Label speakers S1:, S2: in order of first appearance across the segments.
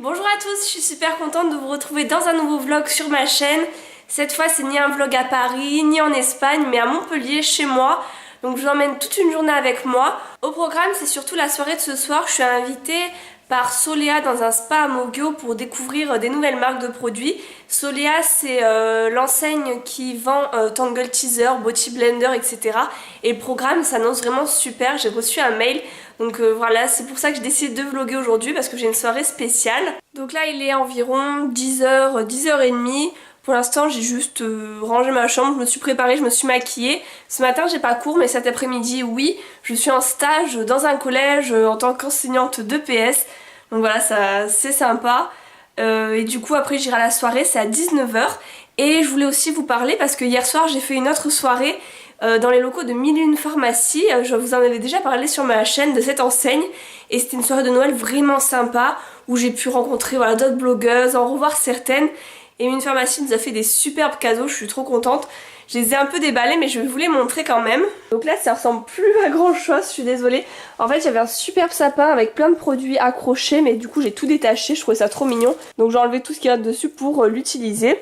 S1: Bonjour à tous, je suis super contente de vous retrouver dans un nouveau vlog sur ma chaîne. Cette fois c'est ni un vlog à Paris, ni en Espagne, mais à Montpellier, chez moi. Donc je vous emmène toute une journée avec moi. Au programme c'est surtout la soirée de ce soir. Je suis invitée par Solea dans un spa à Mogio pour découvrir des nouvelles marques de produits. Solea c'est l'enseigne qui vend Tangle Teezer, Body Blender, etc. Et le programme s'annonce vraiment super. J'ai reçu un mail. Donc voilà, c'est pour ça que j'ai décidé de vlogger aujourd'hui parce que j'ai une soirée spéciale. Donc là il est environ 10h, 10h30. Pour l'instant j'ai juste rangé ma chambre, je me suis préparée, je me suis maquillée. Ce matin j'ai pas cours mais cet après-midi oui, je suis en stage dans un collège en tant qu'enseignante d'EPS. Donc voilà, ça c'est sympa. Et du coup après j'irai à la soirée, c'est à 19h. Et je voulais aussi vous parler parce que hier soir j'ai fait une autre soirée dans les locaux de 1001 Pharmacie. Je vous en avais déjà parlé sur ma chaîne de cette enseigne. Et c'était une soirée de Noël vraiment sympa où j'ai pu rencontrer voilà, d'autres blogueuses, en revoir certaines. Et 1001 Pharmacie nous a fait des superbes cadeaux, je suis trop contente. Je les ai un peu déballés mais je vais vous les montrer quand même. Donc là ça ressemble plus à grand chose, je suis désolée. En fait j'avais un superbe sapin avec plein de produits accrochés mais du coup j'ai tout détaché, je trouvais ça trop mignon. Donc j'ai enlevé tout ce qu'il y a dessus pour l'utiliser.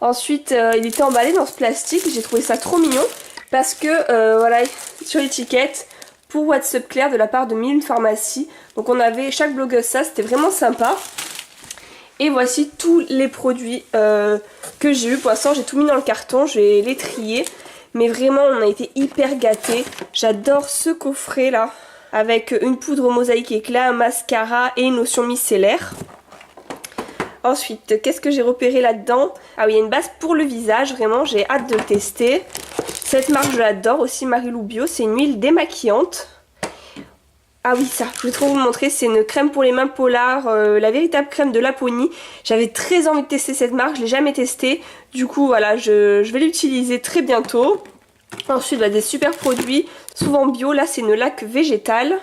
S1: Ensuite il était emballé dans ce plastique, j'ai trouvé ça trop mignon. Parce que voilà, sur l'étiquette, pour WhatsApp Claire de la part de 1001 Pharmacie. Donc on avait chaque blogueuse ça, c'était vraiment sympa. Et voici tous les produits que j'ai eu. Pour l'instant j'ai tout mis dans le carton, je vais les trier. Mais vraiment on a été hyper gâtés. J'adore ce coffret là, avec une poudre mosaïque éclat, un mascara et une lotion micellaire. Ensuite, qu'est-ce que j'ai repéré là-dedans? Ah oui, il y a une base pour le visage, vraiment j'ai hâte de le tester. Cette marque je l'adore aussi, Marilou Bio, c'est une huile démaquillante. Ah oui ça, je voulais trop vous montrer, c'est une crème pour les mains Polar, la véritable crème de Laponie. J'avais très envie de tester cette marque, je l'ai jamais testée. Du coup voilà, je vais l'utiliser très bientôt. Ensuite des super produits, souvent bio, là c'est une laque végétale.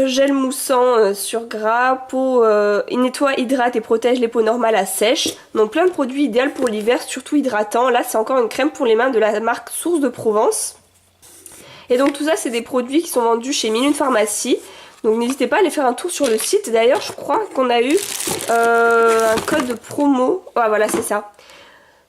S1: Gel moussant sur gras, peau, il nettoie, hydrate et protège les peaux normales à sèche. Donc plein de produits idéaux pour l'hiver, surtout hydratants. Là c'est encore une crème pour les mains de la marque Source de Provence. Et donc tout ça c'est des produits qui sont vendus chez 1001 Pharmacie. Donc n'hésitez pas à aller faire un tour sur le site. D'ailleurs je crois qu'on a eu un code promo. Ah voilà c'est ça.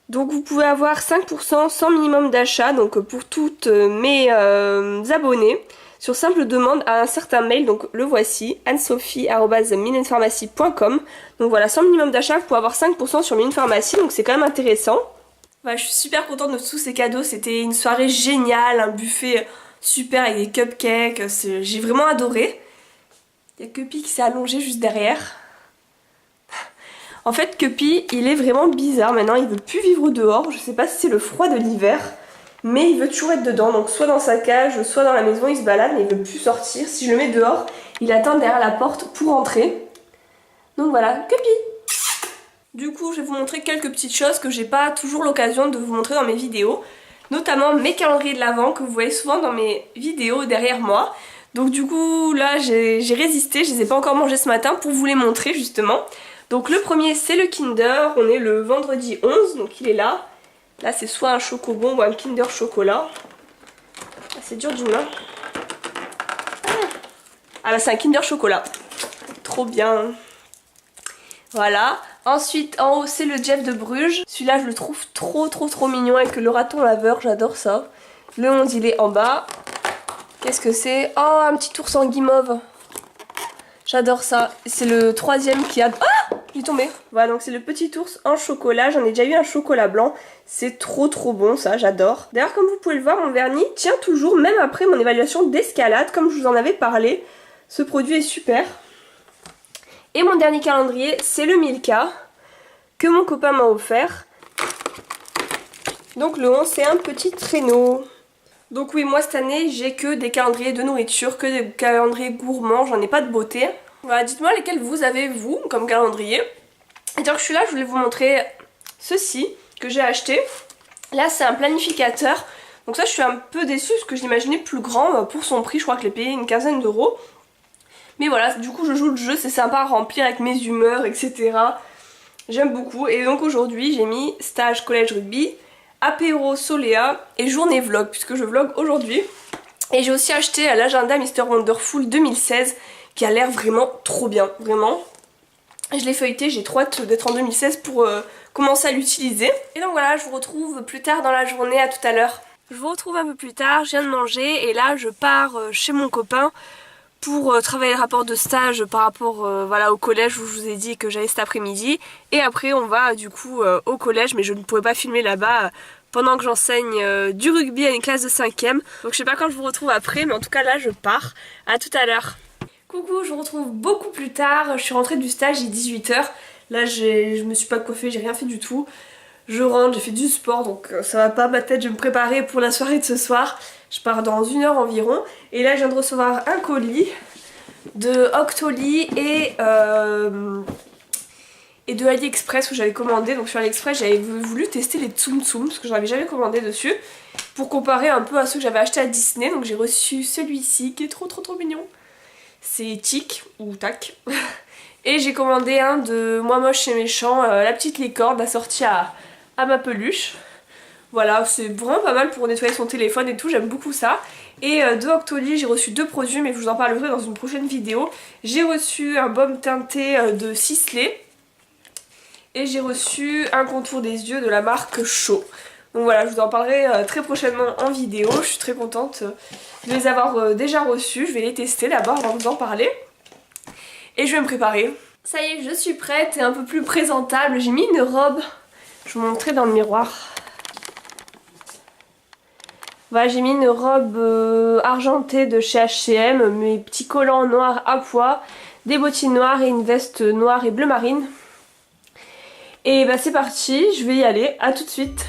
S1: Donc vous pouvez avoir 5% sans minimum d'achat. Donc pour toutes mes abonnés. Sur simple demande à un certain mail, donc le voici, annesophie@1001pharmacie.com. Donc voilà, sans minimum d'achat, vous pouvez avoir 5% sur 1001 Pharmacie, donc c'est quand même intéressant. Voilà, je suis super contente de tous ces cadeaux, c'était une soirée géniale, un buffet super avec des cupcakes, j'ai vraiment adoré. Il y a Cuppy qui s'est allongé juste derrière. En fait, Cuppy, il est vraiment bizarre maintenant, il veut plus vivre dehors, je sais pas si c'est le froid de l'hiver. Mais il veut toujours être dedans, donc soit dans sa cage, soit dans la maison, il se balade, mais il veut plus sortir. Si je le mets dehors, il attend derrière la porte pour entrer. Donc voilà, Cuppy. Du coup, je vais vous montrer quelques petites choses que j'ai pas toujours l'occasion de vous montrer dans mes vidéos. Notamment mes calendriers de l'Avent que vous voyez souvent dans mes vidéos derrière moi. Donc du coup, là, j'ai résisté, je les ai pas encore mangés ce matin pour vous les montrer justement. Donc le premier, c'est le Kinder, on est le vendredi 11, donc il est là. Là c'est soit un chocobon ou un Kinder chocolat. Ah, c'est dur d'une main. Ah là c'est un Kinder chocolat. Trop bien. Voilà. Ensuite en haut c'est le Jeff de Bruges. Celui-là je le trouve trop mignon avec le raton laveur, j'adore ça. Le 11 il est en bas. Qu'est-ce que c'est? Oh un petit ours en guimauve. J'adore ça. C'est le troisième qui a... Ah! Il est tombé. Voilà, donc c'est le petit ours en chocolat. J'en ai déjà eu un chocolat blanc. C'est trop bon ça, j'adore. D'ailleurs, comme vous pouvez le voir, mon vernis tient toujours, même après mon évaluation d'escalade, comme je vous en avais parlé. Ce produit est super. Et mon dernier calendrier, c'est le Milka, que mon copain m'a offert. Donc le 11, c'est un petit traîneau. Donc oui, moi cette année, j'ai que des calendriers de nourriture, que des calendriers gourmands, j'en ai pas de beauté. Voilà, dites-moi lesquels vous avez, vous, comme calendrier. Et tant que je suis là, je voulais vous montrer ceci que j'ai acheté. Là, c'est un planificateur. Donc ça, je suis un peu déçue parce que je l'imaginais plus grand pour son prix. Je crois que je l'ai payé une quinzaine d'euros. Mais voilà, du coup, je joue le jeu, c'est sympa à remplir avec mes humeurs, etc. J'aime beaucoup. Et donc aujourd'hui, j'ai mis stage collège rugby, apéro Solea et journée vlog, puisque je vlog aujourd'hui. Et j'ai aussi acheté l'agenda Mr Wonderful 2016 qui a l'air vraiment trop bien, vraiment. Je l'ai feuilleté, j'ai trop hâte d'être en 2016 pour commencer à l'utiliser. Et donc voilà, je vous retrouve plus tard dans la journée, à tout à l'heure. Je vous retrouve un peu plus tard, je viens de manger et là je pars chez mon copain pour travailler le rapport de stage par rapport voilà, au collège où je vous ai dit que j'allais cet après-midi. Et après on va du coup au collège, mais je ne pourrais pas filmer là-bas pendant que j'enseigne du rugby à une classe de 5e. Donc je sais pas quand je vous retrouve après, mais en tout cas là je pars. À tout à l'heure. Coucou, je vous retrouve beaucoup plus tard, je suis rentrée du stage, il est 18 h. Là je me suis pas coiffée, j'ai rien fait du tout. Je rentre, j'ai fait du sport donc ça va pas, ma tête, je vais me préparer pour la soirée de ce soir. Je pars dans 1 heure environ. Et là je viens de recevoir un colis de Octoly et de AliExpress où j'avais commandé. Donc sur AliExpress j'avais voulu tester les Tsum Tsum parce que j'en avais jamais commandé dessus, pour comparer un peu à ceux que j'avais acheté à Disney. Donc j'ai reçu celui-ci qui est trop mignon. C'est Tic ou Tac. Et j'ai commandé un de Moi Moche et Méchant, la petite licorne assortie à ma peluche. Voilà, c'est vraiment pas mal pour nettoyer son téléphone et tout, j'aime beaucoup ça. Et de Octoly, j'ai reçu 2 produits, mais je vous en parlerai dans une prochaine vidéo. J'ai reçu un baume teinté de Sisley. Et j'ai reçu un contour des yeux de la marque Show. Donc voilà, je vous en parlerai très prochainement en vidéo. Je suis très contente de les avoir déjà reçus. Je vais les tester d'abord avant de vous en parler. Et je vais me préparer. Ça y est, je suis prête et un peu plus présentable. J'ai mis une robe. Je vous montrerai dans le miroir. Voilà, j'ai mis une robe argentée de chez H&M, mes petits collants noirs à pois, des bottines noires et une veste noire et bleu marine. Et bah c'est parti, je vais y aller, à tout de suite.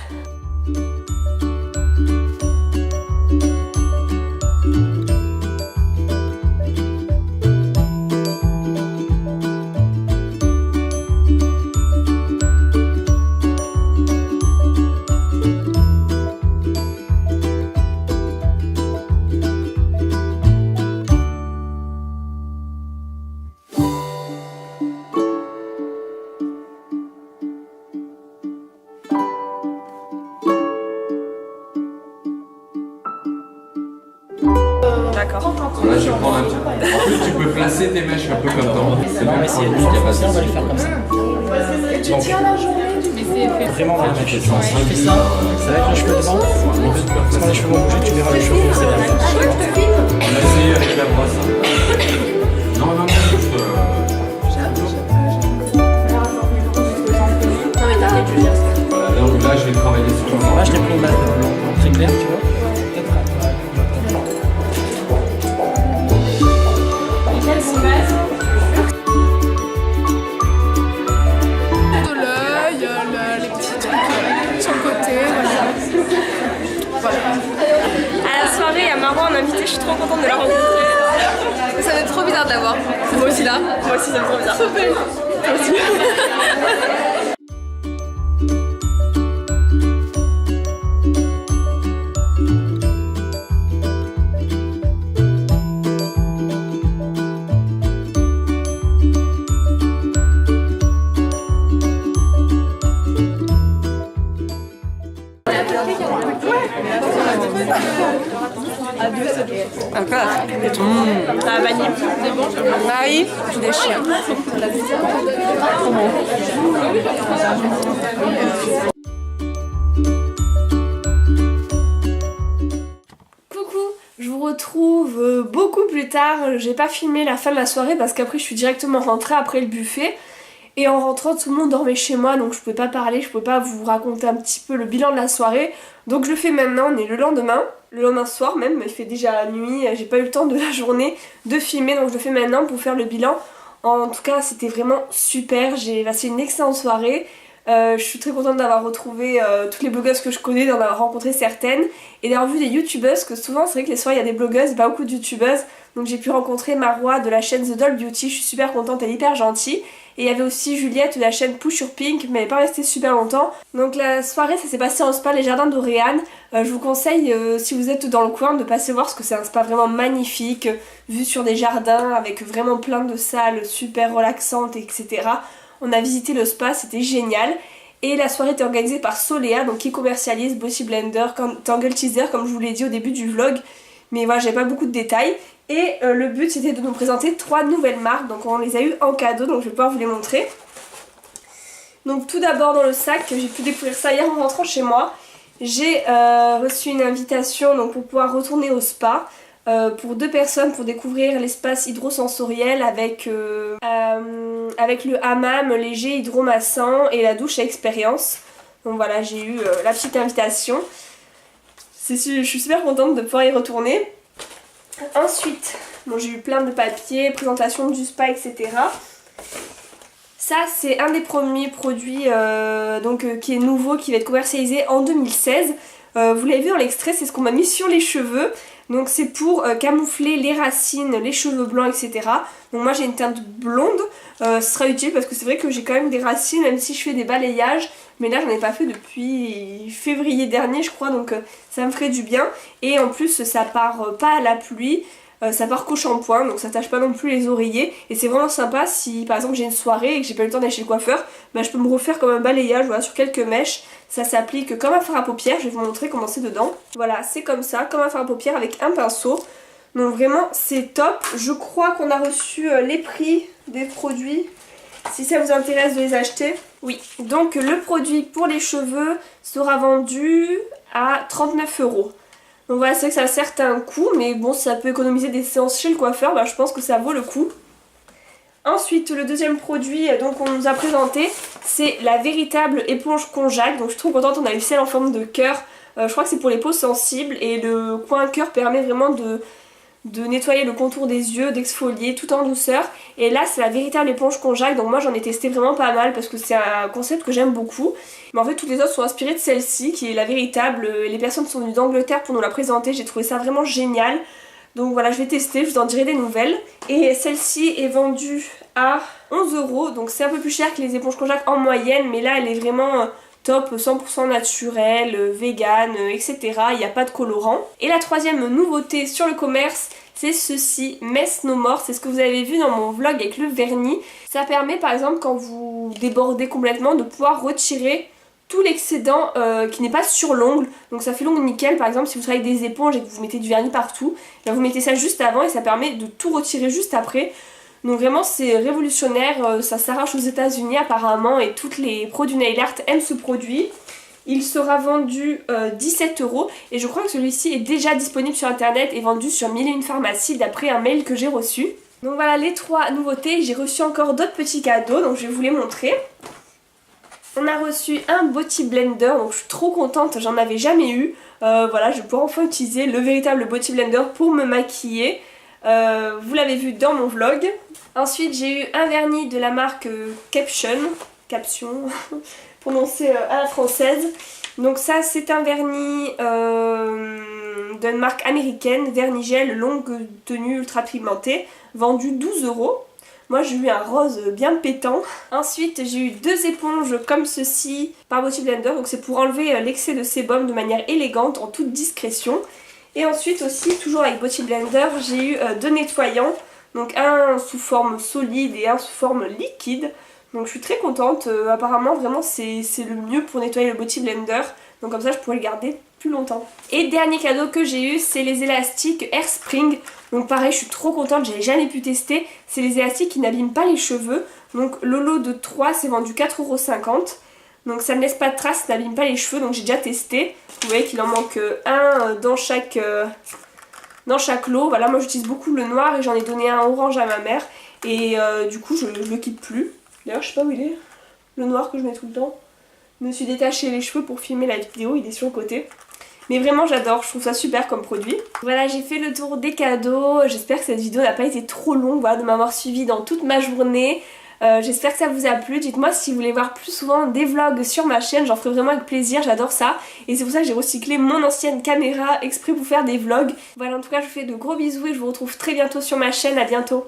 S1: D'accord.
S2: Là, je vais prendre un petit peu. En plus, tu peux placer tes mèches un peu comme dans. C'est
S3: On va essayer de on va les faire comme ça.
S1: Tu tiens la journée du coup.
S3: Vraiment bien. Je fais ça avec les cheveux devant. Parce que quand les cheveux vont bouger, tu verras les cheveux. C'est la même.
S2: On va essayer avec la brosse. Non, juste. Voilà, donc là, je vais travailler sur le.
S3: Là, je t'ai pris une base de blanc très clair, tu vois.
S4: De l'œil, les petits trucs sur le côté, voilà.
S1: À la soirée, il y a Marwa en invité, je suis trop contente de la rencontrer.
S4: Ça va être trop bizarre de la voir. Moi aussi là.
S1: Moi aussi, ça me fait trop bizarre. Toi aussi. Ça va vanille.
S4: Marie, tu déchires.
S1: Coucou, je vous retrouve beaucoup plus tard. J'ai pas filmé la fin de la soirée parce qu'après je suis directement rentrée après le buffet. Et en rentrant, tout le monde dormait chez moi, donc je pouvais pas parler, je pouvais pas vous raconter un petit peu le bilan de la soirée. Donc je le fais maintenant, on est le lendemain soir même, il fait déjà nuit, j'ai pas eu le temps de la journée de filmer, donc je le fais maintenant pour faire le bilan. En tout cas, c'était vraiment super, j'ai passé une excellente soirée. Je suis très contente d'avoir retrouvé toutes les blogueuses que je connais, d'en avoir rencontré certaines et d'avoir vu des youtubeuses, que souvent c'est vrai que les soirs il y a des blogueuses, pas beaucoup de youtubeuses. Donc j'ai pu rencontrer Marwa de la chaîne The Doll Beauty, je suis super contente, elle est hyper gentille. Et il y avait aussi Juliette de la chaîne Push sur Pink, mais elle n'est pas restée super longtemps. Donc la soirée, ça s'est passé en spa Les Jardins d'Auréane. Je vous conseille, si vous êtes dans le coin, de passer voir parce que c'est un spa vraiment magnifique, vu sur des jardins, avec vraiment plein de salles super relaxantes, etc. On a visité le spa, c'était génial. Et la soirée était organisée par Solea, donc qui commercialise Bossy Blender, Tangle Teaser, comme je vous l'ai dit au début du vlog. Mais voilà, j'avais pas beaucoup de détails. Et le but c'était de nous présenter 3 nouvelles marques, donc on les a eu en cadeau, donc je vais pouvoir vous les montrer. Donc tout d'abord dans le sac, j'ai pu découvrir ça hier en rentrant chez moi. J'ai reçu une invitation donc, pour pouvoir retourner au spa pour 2 personnes pour découvrir l'espace hydrosensoriel avec le hammam léger hydromassant et la douche à expérience. Donc voilà, j'ai eu la petite invitation. Je suis super contente de pouvoir y retourner. Ensuite, bon, j'ai eu plein de papiers, présentation du spa, etc. Ça c'est un des premiers produits qui est nouveau, qui va être commercialisé en 2016. Vous l'avez vu dans l'extrait, c'est ce qu'on m'a mis sur les cheveux. Donc c'est pour camoufler les racines, les cheveux blancs, etc. Donc moi j'ai une teinte blonde, ce sera utile parce que c'est vrai que j'ai quand même des racines, même si je fais des balayages. Mais là j'en ai pas fait depuis février dernier je crois, donc ça me ferait du bien. Et en plus ça part pas à la pluie. Ça part qu'au shampoing, donc ça tâche pas non plus les oreillers. Et c'est vraiment sympa si par exemple j'ai une soirée et que j'ai pas eu le temps d'aller chez le coiffeur, bah, je peux me refaire comme un balayage voilà, sur quelques mèches. Ça s'applique comme un fard à paupières, je vais vous montrer comment c'est dedans. Voilà, c'est comme ça, comme un fard à paupières avec un pinceau. Donc vraiment c'est top. Je crois qu'on a reçu les prix des produits, si ça vous intéresse de les acheter. Oui, donc le produit pour les cheveux sera vendu à 39 €. Donc voilà, c'est vrai que ça a certes un coût, mais bon, ça peut économiser des séances chez le coiffeur, bah, je pense que ça vaut le coup. Ensuite, le deuxième produit qu'on nous a présenté, c'est la véritable éponge Conjac. Donc je suis trop contente, on a eu celle en forme de cœur. Je crois que c'est pour les peaux sensibles et le coin cœur permet vraiment de nettoyer le contour des yeux, d'exfolier tout en douceur. Et là c'est la véritable éponge Conjac, donc moi j'en ai testé vraiment pas mal parce que c'est un concept que j'aime beaucoup. Mais en fait toutes les autres sont inspirées de celle-ci qui est la véritable. Les personnes sont venues d'Angleterre pour nous la présenter, j'ai trouvé ça vraiment génial. Donc voilà, je vais tester, je vous en dirai des nouvelles. Et celle-ci est vendue à 11 €, donc c'est un peu plus cher que les éponges Conjac en moyenne, mais là elle est vraiment top, 100% naturel, vegan, etc. Il n'y a pas de colorant. Et la troisième nouveauté sur le commerce, c'est ceci, Mess No More. C'est ce que vous avez vu dans mon vlog avec le vernis. Ça permet par exemple quand vous débordez complètement de pouvoir retirer tout l'excédent qui n'est pas sur l'ongle. Donc ça fait l'ongle nickel. Par exemple si vous travaillez avec des éponges et que vous mettez du vernis partout, bien vous mettez ça juste avant et ça permet de tout retirer juste après. Donc vraiment c'est révolutionnaire, ça s'arrache aux États-Unis apparemment et tous les produits nail art aiment ce produit. Il sera vendu 17 € et je crois que celui-ci est déjà disponible sur internet et vendu sur 1001 pharmacies d'après un mail que j'ai reçu. Donc voilà les 3 nouveautés, j'ai reçu encore d'autres petits cadeaux donc je vais vous les montrer. On a reçu un Beauty Blender, donc je suis trop contente, j'en avais jamais eu. Voilà, je vais pouvoir enfin utiliser le véritable Beauty Blender pour me maquiller. Vous l'avez vu dans mon vlog. Ensuite j'ai eu un vernis de la marque Caption prononcé à la française. Donc ça c'est un vernis d'une marque américaine, vernis gel longue tenue ultra pigmenté, vendu 12 €. Moi j'ai eu un rose bien pétant. Ensuite j'ai eu 2 éponges comme ceci par Beauty Blender, donc c'est pour enlever l'excès de sébum de manière élégante en toute discrétion. Et ensuite aussi, toujours avec Beauty Blender, j'ai eu 2 nettoyants. Donc un sous forme solide et un sous forme liquide. Donc je suis très contente, apparemment vraiment c'est le mieux pour nettoyer le Beauty Blender. Donc comme ça je pourrais le garder plus longtemps. Et dernier cadeau que j'ai eu, c'est les élastiques Airspring. Donc pareil, je suis trop contente, j'avais jamais pu tester. C'est les élastiques qui n'abîment pas les cheveux. Donc le lot de 3 c'est vendu 4,50 €. Donc ça ne laisse pas de traces, ça n'abîme pas les cheveux, donc j'ai déjà testé. Vous voyez qu'il en manque un dans chaque lot. Voilà, moi j'utilise beaucoup le noir et j'en ai donné un orange à ma mère. Et du coup je le quitte plus. D'ailleurs je sais pas où il est, le noir que je mets tout le temps. Je me suis détaché les cheveux pour filmer la vidéo, il est sur le côté. Mais vraiment j'adore, je trouve ça super comme produit. Voilà, j'ai fait le tour des cadeaux. J'espère que cette vidéo n'a pas été trop longue, voilà, de m'avoir suivi dans toute ma journée. J'espère que ça vous a plu. Dites-moi si vous voulez voir plus souvent des vlogs sur ma chaîne, j'en ferai vraiment avec plaisir, j'adore ça. Et c'est pour ça que j'ai recyclé mon ancienne caméra exprès pour faire des vlogs. Voilà, en tout cas je vous fais de gros bisous et je vous retrouve très bientôt sur ma chaîne, à bientôt.